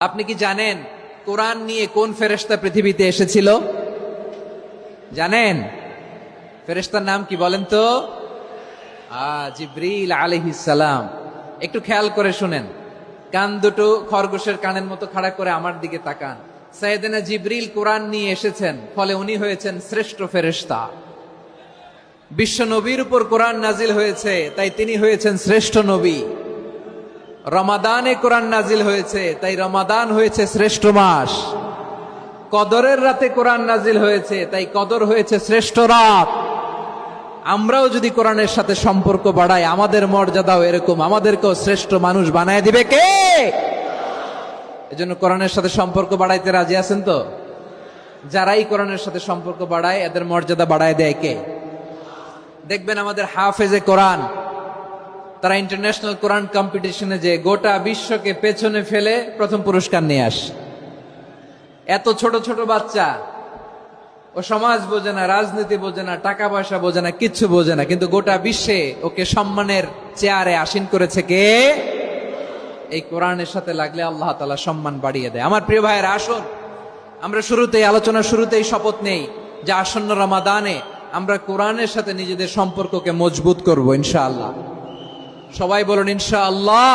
আপনি কি জানেন কোরআন নিয়ে কোন ফেরেশতা পৃথিবীতে এসেছিল? জানেন ফেরেশতার নাম কি বলেন তো? জিবরিল আলাইহিস সালাম। একটু খেয়াল করে শুনেন, কান দুটো খরগোশের কানের মতো খাড়া করে আমার দিকে তাকান। সাইয়েদনা জিবরিল কোরআন নিয়ে এসেছেন, ফলে উনি হয়েছেন শ্রেষ্ঠ ফেরেশতা। বিশ্ব নবীর উপর কোরআন নাজিল হয়েছে, তাই তিনি হয়েছেন শ্রেষ্ঠ নবী। রমাদানে কোরআন নাজিল হয়েছে, তাই রমাদান হয়েছে শ্রেষ্ঠ মাস। কদরের রাতে কোরআন নাজিল হয়েছে, তাই কদর হয়েছে শ্রেষ্ঠ রাত। আমরাও যদি কোরআনের সাথে সম্পর্ক বাড়াই, আমাদের মর্যাদাও এরকম, আমাদেরকেও শ্রেষ্ঠ মানুষ বানায় দিবে কে? এজন্য কোরআনের সাথে সম্পর্ক বাড়াইতে রাজি আছেন তো? যারাই কোরআনের সাথে সম্পর্ক বাড়ায়, এদের মর্যাদা বাড়ায় দেয় কে? দেখবেন আমাদের হাফেজে কোরআন, তারা ইন্টারন্যাশনাল কোরআন কম্পিটিশনে যে গোটা বিশ্বকে পেছনে ফেলে প্রথম পুরস্কার নিয়ে আসে। এত ছোট ছোট বাচ্চা, ও সমাজ বোঝে না, রাজনীতি বোঝে না, টাকা পয়সা বোঝে না, কিচ্ছু বোঝে না, কিন্তু গোটা বিশ্বে ওকে সম্মানের চেয়ারে আসীন করেছে কে? এই কোরআনের সাথে লাগলে আল্লাহ তাআলা সম্মান বাড়িয়ে দেয়। আমার প্রিয় ভাইয়েরা, আসুন আমরা শুরুতেই, আলোচনার শুরুতেই শপথ নেই যে আসন্ন রমাদানে আমরা কোরআনের সাথে নিজেদের সম্পর্ককে মজবুত করব ইনশাআল্লাহ। সবাই বলুন ইনশাআল্লাহ।